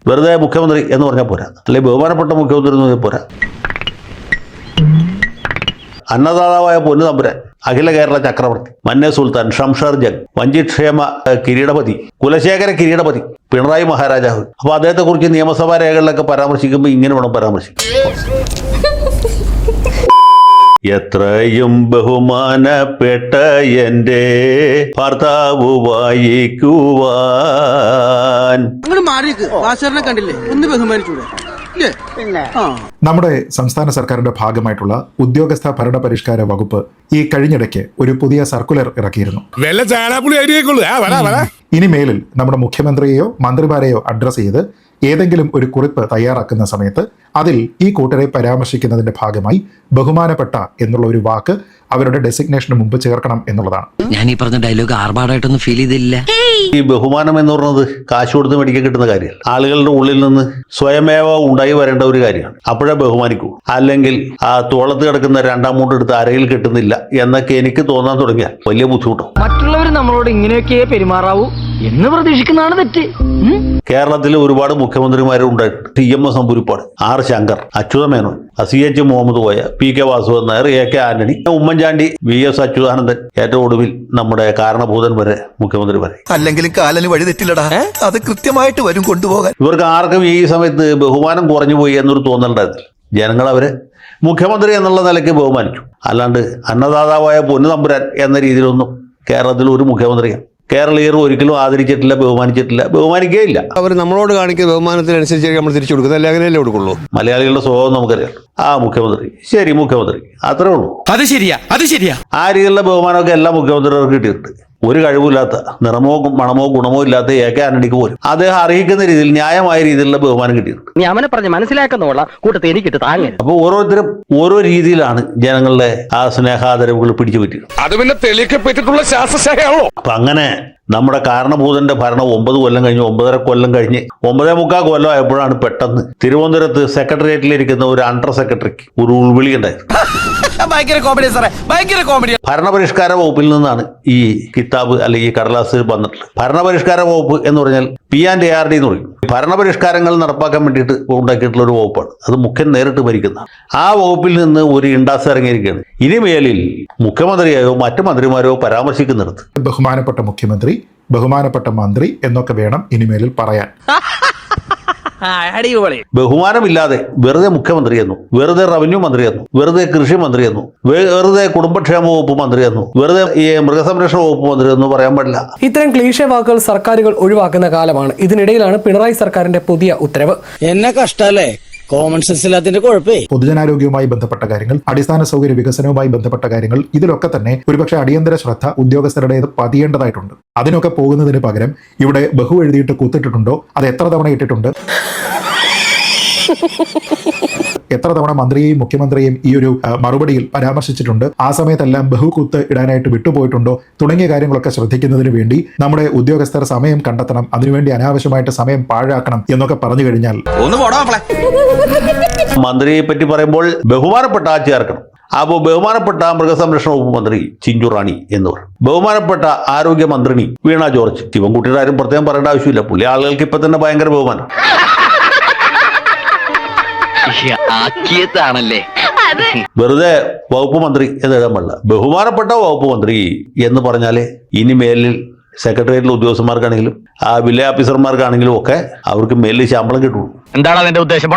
വെറുതെ മുഖ്യമന്ത്രി എന്ന് പറഞ്ഞാൽ പോരാ, അല്ലെങ്കിൽ ബഹുമാനപ്പെട്ട മുഖ്യമന്ത്രി എന്ന് പറഞ്ഞാൽ പോരാ. അന്നദാതാവായ പൊന്നു തമ്പുരാൻ, അഖില കേരള ചക്രവർത്തി, മന്നെ സുൽത്താൻ, ഷംഷർ ജംഗ്, വഞ്ചിക്ഷേമ കിരീടപതി, കുലശേഖര കിരീടപതി പിണറായി മഹാരാജാവ്. അപ്പൊ അദ്ദേഹത്തെ കുറിച്ച് നിയമസഭാ രേഖകളിലൊക്കെ പരാമർശിക്കുമ്പോൾ ഇങ്ങനെ വേണം പരാമർശിക്കും. എത്രയും ബഹുമാനപ്പെട്ട എൻ്റെ ഭർത്താവ് വായിക്കുവാൻ. കണ്ടില്ലേ, ഒന്ന് ബഹുമാനിച്ചൂടെ? നമ്മുടെ സംസ്ഥാന സർക്കാരിന്റെ ഭാഗമായിട്ടുള്ള ഉദ്യോഗസ്ഥ ഭരണ പരിഷ്കാര വകുപ്പ് ഈ കഴിഞ്ഞിടയ്ക്ക് ഒരു പുതിയ സർക്കുലർ ഇറക്കിയിരുന്നു. ഇനി മേലിൽ നമ്മുടെ മുഖ്യമന്ത്രിയെയോ മന്ത്രിമാരെയോ അഡ്രസ് ചെയ്ത് ഏതെങ്കിലും ഒരു കുറിപ്പ് തയ്യാറാക്കുന്ന സമയത്ത് അതിൽ ഈ കൂട്ടരെ പരാമർശിക്കുന്നതിന്റെ ഭാഗമായി ബഹുമാനപ്പെട്ട എന്നുള്ള ഒരു വാക്ക് അവരുടെ ഡെസിഗ്നേഷന് മുമ്പ് ചേർക്കണം എന്നുള്ളതാണ്. ഞാൻ ഈ പറഞ്ഞ ഡയലോഗ് ആർഭാടായിട്ടൊന്നും ഫീൽ ചെയ്തില്ല. ഈ ബഹുമാനം എന്ന് പറയുന്നത് കാശ് കൊടുത്ത് മേടിക്കാൻ കിട്ടുന്ന കാര്യമല്ല. ആളുകളുടെ ഉള്ളിൽ നിന്ന് സ്വയമേവ ഉണ്ടായി വരേണ്ട ഒരു കാര്യമാണ്. അപ്പോഴേ ബഹുമാനിക്കൂ. അല്ലെങ്കിൽ ആ തോളത്ത് കിടക്കുന്ന രണ്ടാം മൂട്ട് എടുത്ത് അരയിൽ കിട്ടുന്നില്ല എന്നൊക്കെ എനിക്ക് തോന്നാൻ തുടങ്ങിയാൽ വലിയ ബുദ്ധിമുട്ടാവും. മറ്റുള്ളവർ നമ്മളോട് ഇങ്ങനെയൊക്കെ പെരുമാറാവൂ എന്ന് പ്രതീക്ഷിക്കുന്നതാണ് തെറ്റ്. കേരളത്തിൽ ഒരുപാട് മുഖ്യമന്ത്രിമാരും ഉണ്ടായിട്ടുണ്ട്. TMS Namboodiripad, R Shankar, Achyuta Menon, CH Muhammad Koya, PK Vasudevan Nair, AK Antony, Oommen Chandy, VS Achuthanandan, ഏറ്റവും ഒടുവിൽ നമ്മുടെ കാരണഭൂതൻ വരെ മുഖ്യമന്ത്രി വരെ. അല്ലെങ്കിലും കാലന് വഴി തെറ്റില്ലടാ, അത് കൃത്യമായിട്ട് വരും കൊണ്ടുപോകാൻ. ഇവർക്ക് ആർക്കും ഈ സമയത്ത് ബഹുമാനം കുറഞ്ഞു പോയി എന്നൊരു തോന്നലുണ്ടായിരുന്നില്ല. ജനങ്ങൾ അവരെ മുഖ്യമന്ത്രി എന്നുള്ള നിലയ്ക്ക് ബഹുമാനിച്ചു. അല്ലാണ്ട് അന്നദാതാവായ പൊന്നു തമ്പുരാൻ എന്ന രീതിയിലൊന്നും കേരളത്തിൽ ഒരു മുഖ്യമന്ത്രിയാണ് കേരളീയർ ഒരിക്കലും ആദരിച്ചിട്ടില്ല, ബഹുമാനിച്ചിട്ടില്ല, ബഹുമാനിക്കുകയില്ല. അവർ നമ്മളോട് കാണിക്കുന്ന ബഹുമാനത്തിനനുസരിച്ച് നമ്മൾ തിരിച്ചു കൊടുക്കുന്നത്, അല്ലെ അങ്ങനെയല്ലേ കൊടുക്കുള്ളൂ. മലയാളികളുടെ സ്വഭാവം നമുക്കറിയാം. ആ മുഖ്യമന്ത്രി ശരി മുഖ്യമന്ത്രി, അത്രേ ഉള്ളൂ. അത് ശരിയാ, അത് ശരിയാ. ആ രീതിയിലുള്ള ബഹുമാനമൊക്കെ എല്ലാ മുഖ്യമന്ത്രികൾക്കും കിട്ടിയിട്ടുണ്ട്. ഒരു കഴിവില്ലാത്ത, നിറമോ മണമോ ഗുണമോ ഇല്ലാത്ത AK ആന്റണിക്ക് പോലും അദ്ദേഹം അർഹിക്കുന്ന രീതിയിൽ ന്യായമായ രീതിയിലുള്ള ബഹുമാനം കിട്ടിയിട്ടുണ്ട്. നീ അവനെ പറഞ്ഞ് മനസ്സിലാക്കുന്നോളാം കൂട്ടത്തെ എനിക്കിട്ട് താങ്ങ. അപ്പോൾ ഓരോരുത്തരും ഓരോ രീതിയിലാണ് ജനങ്ങളുടെ ആ സ്നേഹാദരവുകൾ പിടിച്ചു പറ്റിയത്. അത് പിന്നെ തെളിയിക്കപ്പെട്ടിട്ടുള്ള ശാസ്ത്രശാഖയാണോ? അപ്പൊ അങ്ങനെ നമ്മുടെ കാരണഭൂതന്റെ ഭരണം 9 കൊല്ലം കഴിഞ്ഞ് 9.5 കൊല്ലം കഴിഞ്ഞ് 9.25 കൊല്ലം ആയപ്പോഴാണ് പെട്ടെന്ന് തിരുവനന്തപുരത്ത് സെക്രട്ടേറിയറ്റിലിരിക്കുന്ന ഒരു അണ്ടർ സെക്രട്ടറിക്ക് ഒരു ഉൾവിളി ഉണ്ടായത്. ഭയങ്കര കോമഡി സാറേ, ഭയങ്കര കോമഡി. ഭരണപരിഷ്കാര വകുപ്പിൽ നിന്നാണ് ഈ കിതാബ് അല്ലെങ്കിൽ ഈ കടലാസ് വന്നിട്ടുള്ളത്. ഭരണപരിഷ്കാര വകുപ്പ് എന്ന് പറഞ്ഞാൽ P&ARD എന്ന് പറയും. ഭരണപരിഷ്കാരങ്ങൾ നടപ്പാക്കാൻ വേണ്ടിയിട്ട് ഉണ്ടാക്കിയിട്ടുള്ള ഒരു വകുപ്പാണ്. അത് മുഖ്യൻ നേരിട്ട് ഭരിക്കുന്നതാണ്. ആ വകുപ്പിൽ നിന്ന് ഒരു ഇണ്ടാസ് ഇറങ്ങിയിരിക്കുകയാണ്. ഇനിമേലിൽ മുഖ്യമന്ത്രിയോ മറ്റു മന്ത്രിമാരോ പരാമർശിക്കുന്നിടത്ത് ബഹുമാനപ്പെട്ട മുഖ്യമന്ത്രി, ബഹുമാനപ്പെട്ട മന്ത്രി എന്നൊക്കെ വേണം ഇനിമേലിൽ പറയാൻ. ബഹുമാനമില്ലാതെ വെറുതെ മുഖ്യമന്ത്രി എന്നു, വെറുതെ റവന്യൂ മന്ത്രി എന്നു, വെറുതെ കൃഷി മന്ത്രി എന്നു, വെറുതെ കുടുംബക്ഷേമ വകുപ്പ് മന്ത്രി എന്നു, വെറുതെ ഈ മൃഗസംരക്ഷണ വകുപ്പ് മന്ത്രി എന്നു പറയാൻ പാടില്ല. ഇത്തരം ക്ലീശേ വാക്കുകൾ സർക്കാരുകൾ ഒഴിവാക്കുന്ന കാലമാണ്. ഇതിനിടയിലാണ് പിണറായി സർക്കാരിന്റെ പുതിയ ഉത്തരവ്. എന്നെ കഷ്ടല്ലേ, കോമൺ സെൻസ് ഇല്ലാത്തതിന്റെ കുഴപ്പേ. പൊതുജനാരോഗ്യവുമായി ബന്ധപ്പെട്ട കാര്യങ്ങൾ, അടിസ്ഥാന സൗകര്യ വികസനവുമായി ബന്ധപ്പെട്ട കാര്യങ്ങൾ, ഇതിലൊക്കെ തന്നെ ഒരുപക്ഷെ അടിയന്തര ശ്രദ്ധ ഉദ്യോഗസ്ഥരുടേത് പതിയേണ്ടതായിട്ടുണ്ട്. അതിനൊക്കെ പോകുന്നതിന് പകരം ഇവിടെ ബഹു എഴുതിയിട്ട് കുത്തിട്ടിട്ടുണ്ടോ, അത് എത്ര തവണ ഇട്ടിട്ടുണ്ട്, എത്ര തവണ മന്ത്രിയെയും മുഖ്യമന്ത്രിയെയും ഈ ഒരു മറുപടിയിൽ പരാമർശിച്ചിട്ടുണ്ട്, ആ സമയത്തെല്ലാം ബഹുകുത്ത് ഇടാനായിട്ട് വിട്ടുപോയിട്ടുണ്ടോ തുടങ്ങിയ കാര്യങ്ങളൊക്കെ ശ്രദ്ധിക്കുന്നതിന് വേണ്ടി നമ്മുടെ ഉദ്യോഗസ്ഥർ സമയം കണ്ടെത്തണം. അതിനുവേണ്ടി അനാവശ്യമായിട്ട് സമയം പാഴാക്കണം എന്നൊക്കെ പറഞ്ഞു കഴിഞ്ഞാൽ മന്ത്രിയെ പറ്റി പറയുമ്പോൾ ബഹുമാനപ്പെട്ട ചേർക്കണം. അപ്പോൾ ബഹുമാനപ്പെട്ട മൃഗസംരക്ഷണ വകുപ്പ് മന്ത്രി ചിഞ്ചു റാണി എന്ന് പറയും. ബഹുമാനപ്പെട്ട ആരോഗ്യ മന്ത്രിണി വീണ ജോർജ്. ശിവൻകുട്ടിയുടെ ആരും പ്രത്യേകം പറയേണ്ട ആവശ്യമില്ല. പുള്ളി ആളുകൾക്ക് ഇപ്പൊ തന്നെ ഭയങ്കര ബഹുമാനം. വെറുതെ വകുപ്പ് മന്ത്രി എന്ന് എഴുതാൻ പാടില്ല. ബഹുമാനപ്പെട്ട വകുപ്പ് മന്ത്രി എന്ന് പറഞ്ഞാലേ ഇനി മേലിൽ സെക്രട്ടേറിയറ്റിലെ ഉദ്യോഗസ്ഥന്മാർക്കാണെങ്കിലും ആ വില്ലേജ് ഓഫീസർമാർക്കാണെങ്കിലും ഒക്കെ അവർക്ക് മേലിൽ ശമ്പളം കിട്ടുള്ളൂ. എന്താണ് അതിന്റെ ഉദ്ദേശം?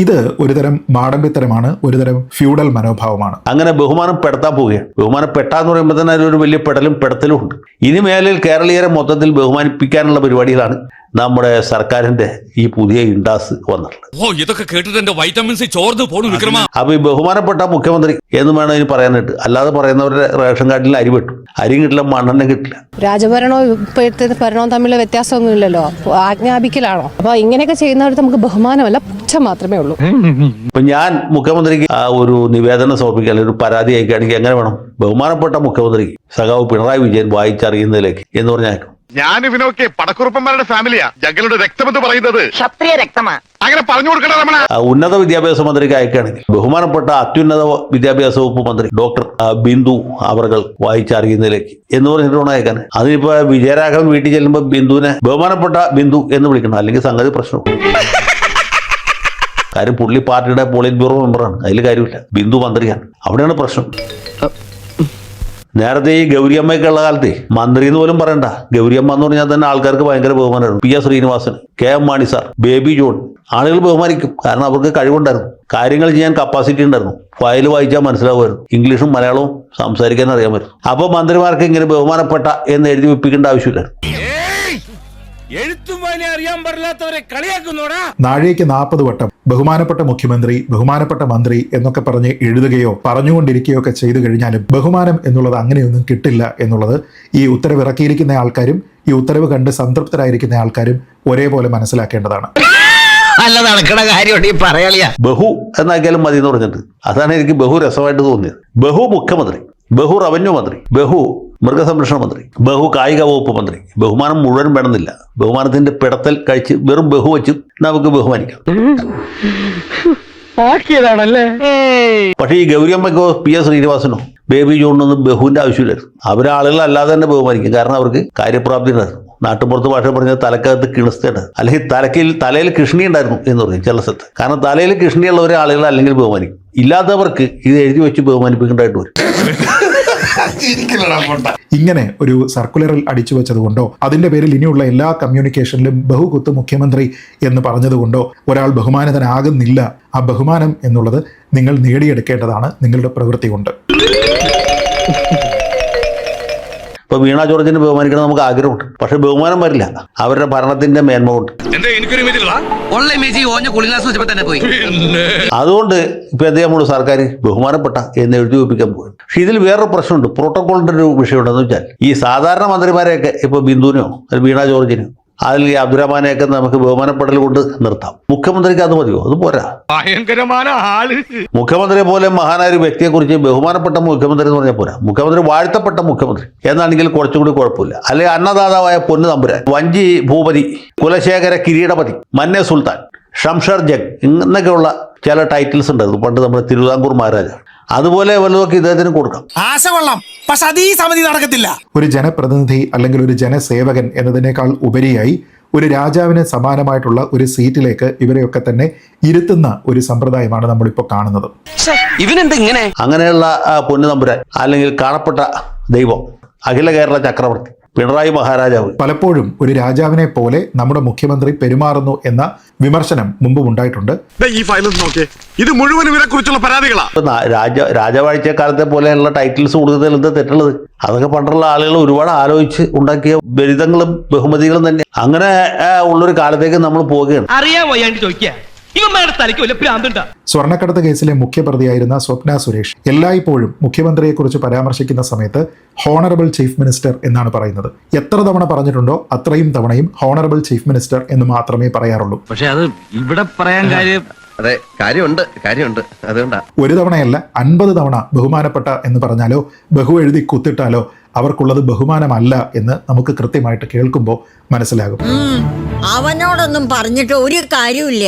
ഇത് ഒരുതരം മാടമ്പിത്തരമാണ്, ഒരുതരം ഫ്യൂഡൽ മനോഭാവമാണ്. അങ്ങനെ ബഹുമാനപ്പെടുത്താൻ പോവുകയാണ്. ബഹുമാനപ്പെട്ടാന്ന് പറയുമ്പോൾ തന്നെ അതിലൊരു വലിയ പെടലും പെടത്തലും ഉണ്ട്. ഇനി മേലിൽ കേരളീയരെ മൊത്തത്തിൽ ബഹുമാനിപ്പിക്കാനുള്ള പരിപാടിയിലാണ് നമ്മുടെ സർക്കാരിന്റെ ഈ പുതിയ ഇണ്ടാസ് വന്നിട്ടുള്ളത്. ഇതൊക്കെ കേട്ടിട്ട് എന്റെ വൈറ്റമിൻസ് ചോർന്ന് പോണു വിക്രമ. അപ്പൊ ഈ ബഹുമാനപ്പെട്ട മുഖ്യമന്ത്രി എന്ന് വേണം ഇതിന് പറയാനായിട്ട്. അല്ലാതെ പറയുന്നവരുടെ റേഷൻ കാർഡിൽ അരി വെട്ടും, അരിയും കിട്ടില്ല, മണ്ണെണ്ണ കിട്ടില്ല. രാജഭരണവും ഇപ്പോഴത്തെ ഭരണവും തമ്മിലുള്ള വ്യത്യാസമൊന്നുമില്ലല്ലോ, ആജ്ഞാപിക്കലാണോ? അപ്പൊ ഇങ്ങനെയൊക്കെ ചെയ്യുന്നവർക്ക് നമുക്ക് ബഹുമാനമല്ല, പുച്ഛം മാത്രമേ ഉള്ളൂ. ഇപ്പൊ ഞാൻ മുഖ്യമന്ത്രിക്ക് ആ ഒരു നിവേദനം സമർപ്പിക്കുക, അല്ലെങ്കിൽ ഒരു പരാതി അയക്കുകയാണെങ്കിൽ എങ്ങനെ വേണം? ബഹുമാനപ്പെട്ട മുഖ്യമന്ത്രി സഖാവ് പിണറായി വിജയൻ വായിച്ചറിയുന്നതിലേക്ക് എന്ന് പറഞ്ഞാൽ ഞാൻ ഇവനൊക്കെ പടക്കുറുപ്പന്മാരുടെ ഫാമിലിയാ. ജഗലുടെ രക്തമെന്ന് പറയുന്നത് ക്ഷത്രിയ രക്തമാ. അങ്ങനെ പറഞ്ഞു കൊടുക്കണ രമണ. ഉന്നത വിദ്യാഭ്യാസ മന്ത്രിക്ക് അയക്കുകയാണെങ്കിൽ ബഹുമാനപ്പെട്ട അത്യുന്നത വിദ്യാഭ്യാസ വകുപ്പ് മന്ത്രി ഡോക്ടർ ബിന്ദു അവർകൾ വായിച്ചറിയുന്നതിലേക്ക് എന്ന് പറഞ്ഞിട്ടാണ് അയക്കാൻ. അതിനിപ്പോ വിജയരാഘവൻ വീട്ടിൽ ചെല്ലുമ്പോൾ ബിന്ദുവിനെ ബഹുമാനപ്പെട്ട ബിന്ദു എന്ന് വിളിക്കണം, അല്ലെങ്കിൽ സംഗതി പ്രശ്നം. കാര്യം പുള്ളി പാർട്ടിയുടെ പോളിറ്റ് ബ്യൂറോ മെമ്പറാണ്, അതിൽ കാര്യമില്ല. ബിന്ദു മന്ത്രിയാണ്, അവിടെയാണ് പ്രശ്നം. നേരത്തെ ഈ ഗൗരിയമ്മയ്ക്കുള്ള കാലത്ത് മന്ത്രി എന്ന് പോലും പറയണ്ട, ഗൗരിയമ്മ എന്ന് പറഞ്ഞാൽ തന്നെ ആൾക്കാർക്ക് ഭയങ്കര ബഹുമാനമായിരുന്നു. P S Srinivasan, K M Mani sir, Baby John, ആളുകൾ ബഹുമാനിക്കും. കാരണം അവർക്ക് കഴിവുണ്ടായിരുന്നു, കാര്യങ്ങൾ ചെയ്യാൻ കപ്പാസിറ്റി ഉണ്ടായിരുന്നു, ഫയൽ വായിച്ചാൽ മനസ്സിലാവുമായിരുന്നു, ഇംഗ്ലീഷും മലയാളവും സംസാരിക്കാൻ അറിയാമായിരുന്നു. അപ്പോൾ മന്ത്രിമാർക്ക് ഇങ്ങനെ ബഹുമാനപ്പെട്ട എന്ന് എഴുതി വെപ്പിക്കേണ്ട ആവശ്യമില്ലായിരുന്നു. നാഴേക്ക് 40 വട്ടം ബഹുമാനപ്പെട്ട മുഖ്യമന്ത്രി, ബഹുമാനപ്പെട്ട മന്ത്രി എന്നൊക്കെ പറഞ്ഞ് എഴുതുകയോ പറഞ്ഞുകൊണ്ടിരിക്കുകയോ ഒക്കെ ചെയ്തു കഴിഞ്ഞാലും ബഹുമാനം എന്നുള്ളത് അങ്ങനെയൊന്നും കിട്ടില്ല എന്നുള്ളത് ഈ ഉത്തരവ് ഇറക്കിയിരിക്കുന്ന ആൾക്കാരും ഈ ഉത്തരവ് കണ്ട് സംതൃപ്തരായിരിക്കുന്ന ആൾക്കാരും ഒരേപോലെ മനസ്സിലാക്കേണ്ടതാണ്. അല്ല നടക്കണ കാര്യം പറയാളിയാ. ബഹു എന്നാക്കിയാലും മതി എന്ന് പറഞ്ഞിട്ട് അതാണ് എനിക്ക് ബഹു രസമായിട്ട് തോന്നിയത്. ബഹു മുഖ്യമന്ത്രി, ബഹു റവന്യൂ മന്ത്രി, ബഹു മൃഗസംരക്ഷണ മന്ത്രി, ബഹു കായിക വകുപ്പ് മന്ത്രി. ബഹുമാനം മുഴുവൻ വേണമെന്നില്ല, ബഹുമാനത്തിന്റെ പിടത്തൽ കഴിച്ച് വെറും ബഹു വെച്ച് നമുക്ക് ബഹുമാനിക്കാം. പക്ഷേ ഈ ഗൗരിയമ്മയ്ക്കോ പി എസ് ശ്രീനിവാസനോ ബേബി ജോണിനൊന്നും ബഹുവിന്റെ ആവശ്യമില്ലായിരുന്നു. അവരാളുകൾ അല്ലാതെ തന്നെ ബഹുമാനിക്കും, കാരണം അവർക്ക് കാര്യപ്രാപ്തി ഉണ്ടായിരുന്നു. നാട്ടുപുറത്ത് ഭാഷ പറഞ്ഞത് തലക്കകത്ത് കിണുസ്തേണ്ട, അല്ലെങ്കിൽ തലയിൽ കൃഷ്ണി ഉണ്ടായിരുന്നു എന്ന് പറയും ചില സ്ഥലത്ത്. കാരണം തലയിൽ കൃഷ്ണിയുള്ളവരെ ആളുകൾ അല്ലെങ്കിൽ ബഹുമാനിക്കും, ഇല്ലാത്തവർക്ക് ഇത് എഴുതി വെച്ച് ബഹുമാനിപ്പിക്കേണ്ടതായിട്ട് വരും. ഇങ്ങനെ ഒരു സർക്കുലറിൽ അടിച്ചു വെച്ചതുകൊണ്ടോ അതിന്റെ പേരിൽ ഇനിയുള്ള എല്ലാ കമ്മ്യൂണിക്കേഷനിലും ബഹുകുത്ത് മുഖ്യമന്ത്രി എന്ന് പറഞ്ഞതുകൊണ്ടോ ഒരാൾ ബഹുമാനിതനാകുന്നില്ല. ആ ബഹുമാനം എന്നുള്ളത് നിങ്ങൾ നേടിയെടുക്കേണ്ടതാണ് നിങ്ങളുടെ പ്രവൃത്തി കൊണ്ട്. ഇപ്പൊ വീണ ജോർജിനെ ബഹുമാനിക്കണം നമുക്ക് ആഗ്രഹമുണ്ട്, പക്ഷെ ബഹുമാനം വരില്ല അവരുടെ ഭരണത്തിന്റെ മേന്മ കൊണ്ട്. അതുകൊണ്ട് ഇപ്പൊ എന്ത് ചെയ്യാൻ സർക്കാർ ബഹുമാനപ്പെട്ട എന്ന് എഴുതി വെപ്പിക്കാൻ പോകും. പക്ഷെ ഇതിൽ വേറൊരു പ്രശ്നമുണ്ട്, പ്രോട്ടോകോളിന്റെ ഒരു വിഷയമുണ്ടെന്ന് വെച്ചാൽ ഈ സാധാരണ മന്ത്രിമാരെയൊക്കെ ഇപ്പൊ ബിന്ദുവിനോ വീണ ജോർജിനോ അതിൽ ഈ അബ്ദുറഹ്മാനെയൊക്കെ നമുക്ക് ബഹുമാനപ്പെടൽ കൊണ്ട് നിർത്താം. മുഖ്യമന്ത്രിക്ക് അത് മതിയോ? അത് പോരാ. ഭയങ്കരമായ ആള്. മുഖ്യമന്ത്രിയെ പോലെ മഹാനായ ഒരു വ്യക്തിയെ കുറിച്ച് ബഹുമാനപ്പെട്ട മുഖ്യമന്ത്രി എന്ന് പറഞ്ഞാൽ പോരാ. മുഖ്യമന്ത്രി വാഴ്ത്തപ്പെട്ട മുഖ്യമന്ത്രി എന്നാണെങ്കിൽ കുറച്ചുകൂടി കുഴപ്പമില്ല. അല്ലെങ്കിൽ അന്നദാതാവായ പൊന്നു തമ്പുരാൻ, വഞ്ചി ഭൂപതി, കുലശേഖര കിരീടപതി, മന്നെ സുൽത്താൻ, ഷംഷർ ജഗ് എന്നൊക്കെയുള്ള ചില ടൈറ്റിൽസ് ഉണ്ടായിരുന്നു പണ്ട് നമ്മുടെ തിരുവിതാംകൂർ മഹാരാജാ. അതുപോലെ വല്ലതൊക്കെ ഇദ്ദേഹത്തിന് കൊടുക്കാം. ആശകൊള്ളാം, പക്ഷെ അതീ സമിതി നടക്കത്തില്ല. ഒരു ജനപ്രതിനിധി അല്ലെങ്കിൽ ഒരു ജനസേവകൻ എന്നതിനേക്കാൾ ഉപരിയായി ഒരു രാജാവിന് സമാനമായിട്ടുള്ള ഒരു സീറ്റിലേക്ക് ഇവരെയൊക്കെ തന്നെ ഇരുത്തുന്ന ഒരു സമ്പ്രദായമാണ് നമ്മളിപ്പോൾ കാണുന്നത്. അങ്ങനെയുള്ള പൊന്നു തമ്പുരാൻ അല്ലെങ്കിൽ കാണപ്പെട്ട ദൈവം, അഖില കേരള ചക്രവർത്തി പിണറായി മഹാരാജാവ് പലപ്പോഴും ഒരു രാജാവിനെ പോലെ നമ്മുടെ മുഖ്യമന്ത്രി പെരുമാറുന്നു എന്ന വിമർശനം മുമ്പും ഉണ്ടായിട്ടുണ്ട്. ഈ ഫയൽ നോക്കിയേ, ഇത് മുഴുവൻ ഇവരെ കുറിച്ചുള്ള പരാതികളാ. രാജവാഴ്ച കാലത്തെ പോലെയുള്ള ടൈറ്റിൽസ് കൊടുത്തതിൽ എന്താ തെറ്റുള്ളത്? അതൊക്കെ പണ്ടുള്ള ആളുകൾ ഒരുപാട് ആലോചിച്ച് ഉണ്ടാക്കിയ ബലിതങ്ങളും ബഹുമതികളും തന്നെ. അങ്ങനെ ഉള്ളൊരു കാലത്തേക്ക് നമ്മൾ പോവുകയാണ്. സ്വർണ്ണക്കടത്ത് കേസിലെ മുഖ്യപ്രതിയായിരുന്ന സ്വപ്ന സുരേഷ് എല്ലായ്പ്പോഴും മുഖ്യമന്ത്രിയെക്കുറിച്ച് പരാമർശിക്കുന്ന സമയത്ത് ഹോണറബിൾ ചീഫ് മിനിസ്റ്റർ എന്നാണ് പറയുന്നത്. എത്ര തവണ പറഞ്ഞിട്ടുണ്ടോ അത്രയും തവണയും ഹോണറബിൾ ചീഫ് മിനിസ്റ്റർ എന്ന് മാത്രമേ പറയാറുള്ളൂ. പക്ഷെ അത് ഇവിടെ പറയാൻ കാര്യം അതെ, കാര്യമുണ്ട് അതുകൊണ്ടാ. ഒരു തവണയല്ല 50 തവണ ബഹുമാനപ്പെട്ട എന്ന് പറഞ്ഞാലോ ബഹു എഴുതി കുത്തിട്ടാലോ അവർക്കുള്ളത് ബഹുമാനമല്ല എന്ന് നമുക്ക് കൃത്യമായിട്ട് കേൾക്കുമ്പോൾ മനസ്സിലാകും. അവനോടൊന്നും പറഞ്ഞിട്ട് ഒരു കാര്യമില്ല.